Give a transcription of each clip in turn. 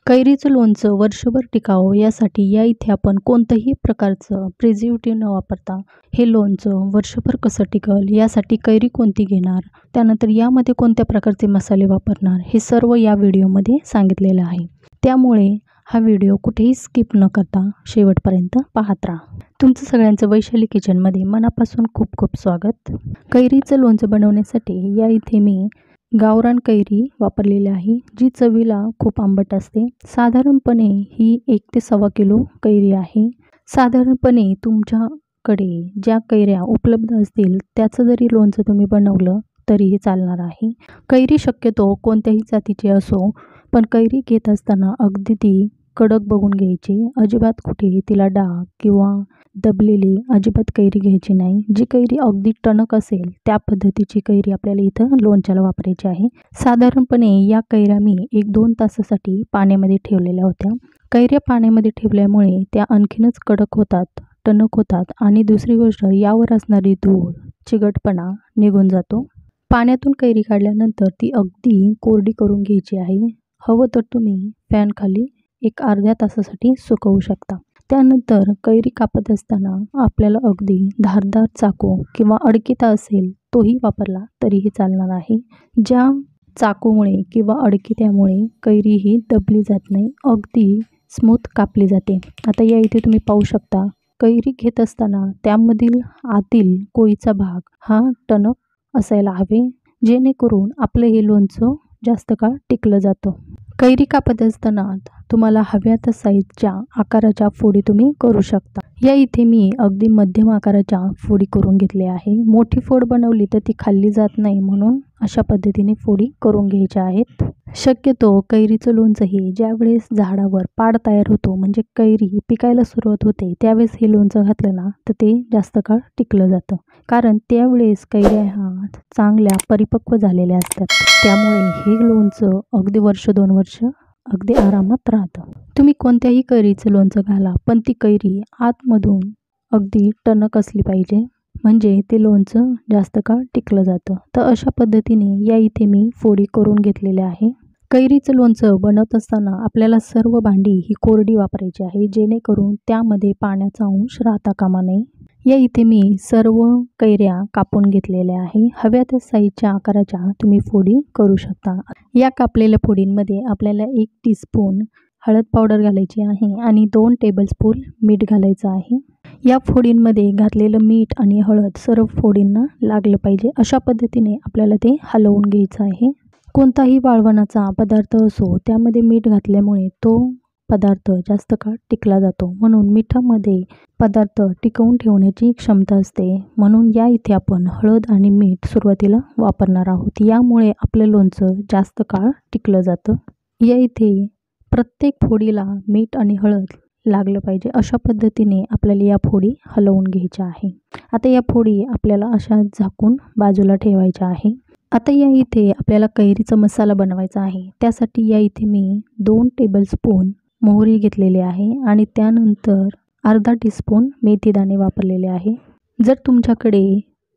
कैरीचं लोणचं वर्षभर टिकावं यासाठी या इथे आपण कोणत्याही प्रकारचं प्रिझर्व्हेटिव्ह न वापरता हे लोणचं वर्षभर कसं टिकल यासाठी कैरी कोणती घेणार, त्यानंतर यामध्ये कोणत्या प्रकारचे मसाले वापरणार हे सर्व या व्हिडिओमध्ये सांगितलेलं आहे. त्यामुळे हा व्हिडिओ कुठेही स्किप न करता शेवटपर्यंत पाहत राहा. तुमचं सगळ्यांचं वैशाली किचनमध्ये मनापासून खूप खूप स्वागत. कैरीचं लोणचं बनवण्यासाठी या इथे मी गावरान कैरी वापरलेली आहे, जी चवीला खूप आंबट असते. साधारणपणे ही 1 ते 1.25 किलो कैरी आहे. साधारणपणे तुमच्याकडे ज्या कैऱ्या उपलब्ध असतील त्याचं जरी लोणचं तुम्ही बनवलं तरीही चालणार आहे. कैरी शक्यतो कोणत्याही जातीची असो, पण कैरी घेत असताना अगदी ती कडक बघून घ्यायची. अजिबात कुठेही तिला डाग किंवा दबलेली अजिबात कैरी घ्यायची नाही. जी कैरी अगदी टणक असेल त्या पद्धतीची कैरी आपल्याला इथं लोणच्याला वापरायची आहे. साधारणपणे या कैऱ्या मी 1-2 तासासाठी पाण्यामध्ये ठेवलेल्या होत्या. कैऱ्या पाण्यामध्ये ठेवल्यामुळे त्या आणखीनच कडक होतात, टणक होतात आणि दुसरी गोष्ट यावर असणारी धूळ, चिकटपणा निघून जातो. पाण्यातून कैरी काढल्यानंतर ती अगदी कोरडी करून घ्यायची आहे. हवं तर तुम्ही फॅनखाली 1-अर्ध्या तासासाठी सुकवू शकता. त्यानंतर कैरी कापत असताना आपल्याला अगदी धारदार चाकू किंवा अडकिता असेल तोही वापरला तरीही चालणार आहे. ज्या चाकूमुळे किंवा अडकित्यामुळे कैरी ही दबली जात नाही, अगदी स्मूथ कापली जाते. आता या इथे तुम्ही पाहू शकता, कैरी घेत असताना त्यामधील आतील कोळीचा भाग हा टणक असायला हवे, जेणेकरून आपलं हे लोणचं जास्त काळ टिकलं जातं. कैरी कापत असताना तुम्हाला हव्या त्या साईजच्या आकाराच्या फोडी तुम्ही करू शकता. या इथे मी अगदी मध्यम आकाराच्या फोडी करून घेतल्या आहे. मोठी फोड बनवली तर ती खाल्ली जात नाही, म्हणून अशा पद्धतीने फोडी करून घ्यायच्या आहेत. शक्यतो कैरीचं लोणचं हे ज्यावेळेस झाडावर पाड तयार होतो, म्हणजे कैरी पिकायला सुरुवात होते, त्यावेळेस हे लोणचं घातलं ना तर ते जास्त काळ टिकलं जातं. कारण त्यावेळेस कैऱ्या ह्या चांगल्या परिपक्व झालेल्या असतात. त्यामुळे हे लोणचं अगदी 1-2 वर्ष अगदी आरामात राहतं. तुम्ही कोणत्याही कैरीचं लोणचं घाला, पण ती कैरी आतमधून अगदी टणक असली पाहिजे, म्हणजे ते लोणचं जास्त काळ टिकलं जातं. तर अशा पद्धतीने या इथे मी फोडी करून घेतलेल्या आहे. कैरीचं लोणचं बनवत असताना आपल्याला सर्व भांडी ही कोरडी वापरायची आहे, जेणेकरून त्यामध्ये पाण्याचा अंश राहता कामा नये. या इथे मी सर्व कैऱ्या कापून घेतलेल्या आहे. हव्या त्या साईजच्या आकाराच्या तुम्ही फोडी करू शकता. या कापलेल्या फोडींमध्ये आपल्याला 1 टीस्पून हळद पावडर घालायची आहे आणि 2 टेबलस्पून मीठ घालायचं आहे. या फोडींमध्ये घातलेलं मीठ आणि हळद सर्व फोडींना लागलं पाहिजे. अशा पद्धतीने आपल्याला ते हलवून घ्यायचं आहे. कोणताही वाळवणाचा पदार्थ असो, त्यामध्ये मीठ घातल्यामुळे तो पदार्थ जास्त काळ टिकला जातो. म्हणून मिठामध्ये पदार्थ टिकवून ठेवण्याची क्षमता असते. म्हणून या इथे आपण हळद आणि मीठ सुरुवातीला वापरणार आहोत. यामुळे आपलं लोणचं जास्त काळ टिकलं जातं. या इथे प्रत्येक फोडीला मीठ आणि हळद लागलं पाहिजे. अशा पद्धतीने आपल्याला या फोडी हलवून घ्यायच्या आहे. आता या फोडी आपल्याला अशा झाकून बाजूला ठेवायच्या आहे. आता या इथे आपल्याला कैरीचा मसाला बनवायचा आहे. त्यासाठी या इथे मी 2 टेबलस्पून मोहरी घेतलेली आहे आणि त्यानंतर अर्धा टीस्पून मेथीदाणे वापरलेले आहे. जर तुमच्याकडे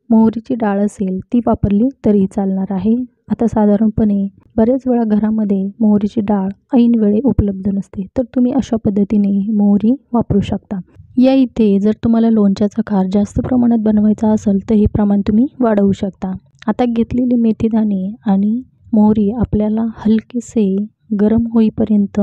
मोहरीची डाळ असेल ती वापरली तरी चालणार आहे. आता साधारणपणे बरेच वेळा घरामध्ये मोहरीची डाळ ऐन वेळी उपलब्ध नसते, तर तुम्ही अशा पद्धतीने मोहरी वापरू शकता. या इथे जर तुम्हाला लोणच्याचा खार जास्त प्रमाणात बनवायचा असेल तर हे प्रमाण तुम्ही वाढवू शकता. आता घेतलेले मेथीदाणे आणि मोहरी आपल्याला हलकेसे गरम होईपर्यंत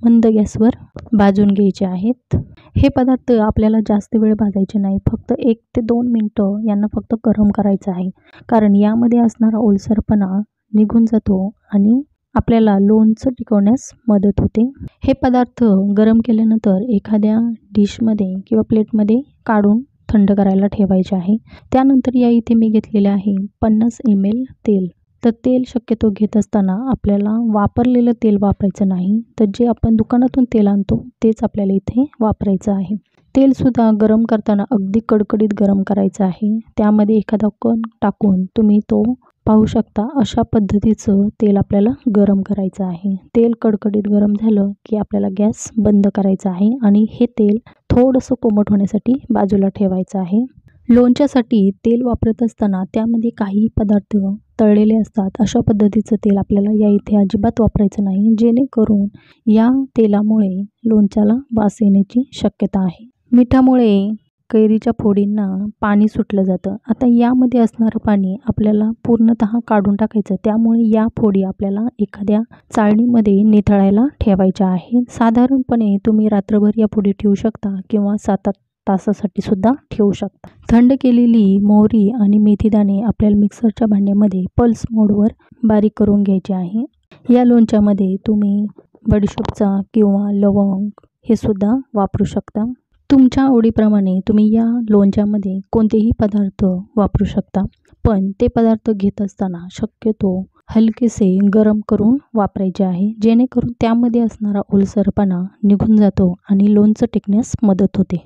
मंद गॅसवर भाजून घ्यायचे आहेत. हे पदार्थ आपल्याला जास्त वेळ भाजायचे नाही, फक्त 1 ते 2 मिनटं यांना फक्त गरम करायचं आहे. कारण यामध्ये असणारा ओलसरपणा निघून जातो आणि आपल्याला लोणचं टिकवण्यास मदत होते. हे पदार्थ गरम केल्यानंतर एखाद्या डिशमध्ये किंवा प्लेटमध्ये काढून थंड करायला ठेवायचे आहे. त्यानंतर या इथे मी घेतलेले आहे 50 ml तेल. तर तेल शक्यतो घेत असताना आपल्याला वापरलेलं तेल वापरायचं नाही, तर जे आपण दुकानातून तेल आणतो तेच आपल्याला इथे वापरायचं आहे. तेलसुद्धा गरम करताना अगदी कडकडीत गरम करायचं आहे. त्यामध्ये एखादा कण टाकून तुम्ही तो पाहू शकता. अशा पद्धतीचं तेल आपल्याला गरम करायचं आहे. तेल कडकडीत गरम झालं की आपल्याला गॅस बंद करायचा आहे आणि हे तेल थोडंसं कोमट होण्यासाठी बाजूला ठेवायचं आहे. लोणच्यासाठी तेल वापरत असताना त्यामध्ये काही पदार्थ तळलेले असतात अशा पद्धतीचं तेल आपल्याला या इथे अजिबात वापरायचं नाही, जेणेकरून या तेलामुळे लोणच्याला वास येण्याची शक्यता आहे. मिठामुळे कैरीच्या फोडींना पाणी सुटलं जातं. आता यामध्ये असणारं पाणी आपल्याला पूर्णतः काढून टाकायचं. त्यामुळे या फोडी आपल्याला एखाद्या चाळणीमध्ये निथळायला ठेवायच्या आहेत. साधारणपणे तुम्ही रात्रभर या फोडी ठेवू शकता किंवा 7-8 तासासाठी सुद्धा ठेवू शकता. थंड केलेली मोहरी आणि मेथीदाणे आपल्याला मिक्सरच्या भांड्यामध्ये पल्स मोडवर बारीक करून घ्यायचे आहे. या लोणच्यामध्ये तुम्ही बडीशोपचा किंवा लवंग हे सुद्धा वापरू शकता. तुमच्या आवडीप्रमाणे तुम्ही या लोणच्यामध्ये कोणतेही पदार्थ वापरू शकता, पण ते पदार्थ घेत असताना शक्यतो हलकेसे गरम करून वापरायचे आहे, जेणेकरून त्यामध्ये असणारा ओलसरपणा निघून जातो आणि लोणचं टिकण्यास मदत होते.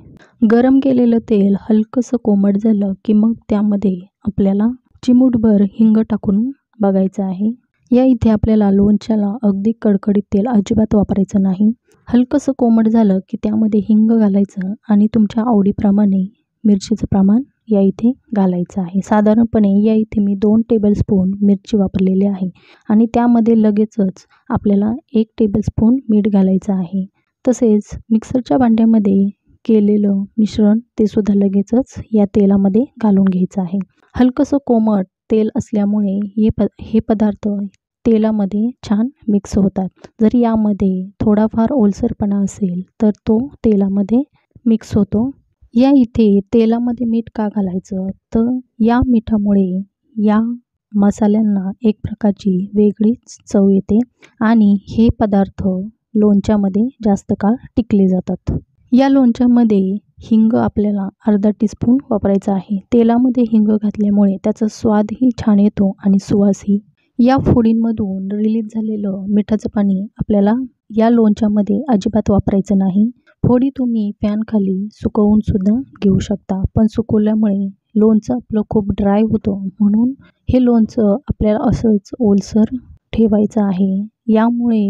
गरम केलेलं तेल हलकंसं कोमट झालं की मग त्यामध्ये आपल्याला चिमूटभर हिंग टाकून बघायचं आहे. या इथे आपल्याला लोणच्याला अगदी कडकडीत तेल अजिबात वापरायचं नाही. हलकंसं कोमट झालं की त्यामध्ये हिंग घालायचं आणि तुमच्या आवडीप्रमाणे मिरचीचं प्रमाण या इथे घालायचं आहे. साधारणपणे या इथे मी 2 टेबलस्पून मिरची वापरलेली आहे आणि त्यामध्ये लगेचच आपल्याला 1 टेबलस्पून मीठ घालायचं आहे. तसेच मिक्सरच्या भांड्यामध्ये केलेलं मिश्रण ते सुद्धा लगेचच या तेलामध्ये घालून घ्यायचं आहे. हलकंसं कोमट तेल असल्यामुळे हे पदार्थ तेलामध्ये छान मिक्स होतात. जर यामध्ये थोडाफार ओलसरपणा असेल तर तो तेलामध्ये मिक्स होतो. या इथे तेलामध्ये मीठ का घालायचं, तर या मिठामुळे या मसाल्यांना एक प्रकारची वेगळीच चव येते आणि हे पदार्थ लोणच्यामध्ये जास्त काळ टिकले जातात. या लोणच्यामध्ये हिंग आपल्याला अर्धा टीस्पून वापरायचा आहे. तेलामध्ये हिंग घातल्यामुळे त्याचा स्वादही छान येतो आणि सुवासही. या फोडींमधून रिलीज झालेलं मिठाचं पाणी आपल्याला या लोणच्यामध्ये अजिबात वापरायचं नाही. फोडी तुम्ही फॅनखाली सुकवून सुद्धा घेऊ शकता, पण सुकवल्यामुळे लोणचं आपलं खूप ड्राय होतं, म्हणून हे लोणचं आपल्याला असंच ओलसर ठेवायचं आहे. यामुळे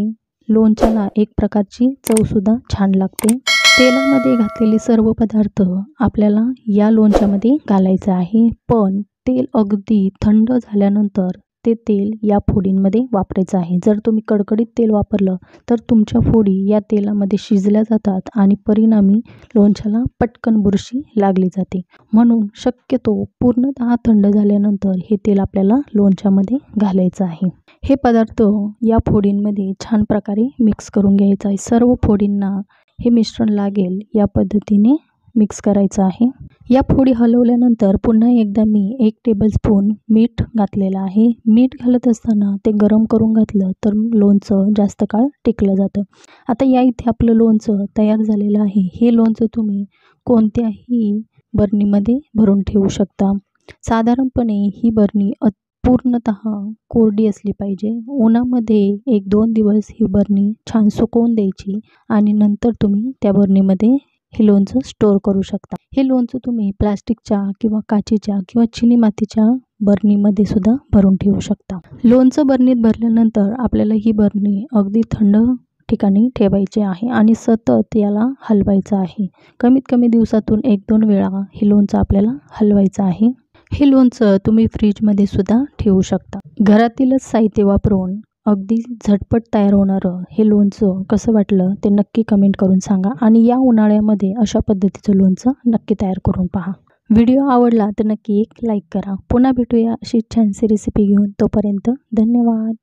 लोणच्याला एक प्रकारची चवसुद्धा छान लागते. तेलामध्ये घातलेले सर्व पदार्थ आपल्याला या लोणच्यामध्ये घालायचं आहे, पण तेल अगदी थंड झाल्यानंतर ते तेल या फोडींमध्ये वापरायचं आहे. जर तुम्ही कडकडीत तेल वापरलं तर तुमच्या फोडी या तेलामध्ये शिजल्या जातात आणि परिणामी लोणच्याला पटकन बुरशी लागली जाते. म्हणून शक्यतो पूर्णतः थंड झाल्यानंतर हे तेल आपल्याला लोणच्यामध्ये घालायचं आहे. हे पदार्थ या फोडींमध्ये छान प्रकारे मिक्स करून घ्यायचं आहे. सर्व फोडींना हे मिश्रण लागेल या पद्धतीने मिक्स करायचं आहे. या फोडी हलवल्यानंतर पुन्हा एकदा मी 1 टेबलस्पून मीठ घातलेलं आहे. मीठ घालत असताना ते गरम करून घातलं तर लोणचं जास्त काळ टिकलं जातं. आता या इथे आपलं लोणचं तयार झालेलं आहे. हे लोणचं तुम्ही कोणत्याही बरणीमध्ये भरून ठेवू शकता. साधारणपणे ही बरणी पूर्णतः कोरडी असली पाहिजे. उन्हामध्ये 1-2 दिवस ही बरणी छान सुकवून द्यायची आणि नंतर तुम्ही त्या बरणीमध्ये हे लोणचं स्टोअर करू शकता. हे लोणचं तुम्ही प्लास्टिकच्या किंवा काचेच्या किंवा चिनी मातीच्या बरणीमध्ये सुद्धा भरून ठेवू शकता. लोणचं बरणीत भरल्यानंतर आपल्याला ही बरणी अगदी थंड ठिकाणी ठेवायची आहे आणि सतत याला हलवायचं आहे. कमीत कमी दिवसातून 1-2 वेळा हे लोणचं आपल्याला हलवायचं आहे. हे लोणचं तुम्ही फ्रीजमध्ये सुद्धा ठेवू शकता. घरातीलच साहित्य वापरून अगदी झटपट तयार होणारं हे लोणचं कसं वाटलं ते नक्की कमेंट करून सांगा आणि या उन्हाळ्यामध्ये अशा पद्धतीचं लोणचं नक्की तयार करून पहा. व्हिडिओ आवडला तर नक्की एक लाईक करा. पुन्हा भेटूया अशी छानशी रेसिपी घेऊन. तोपर्यंत धन्यवाद.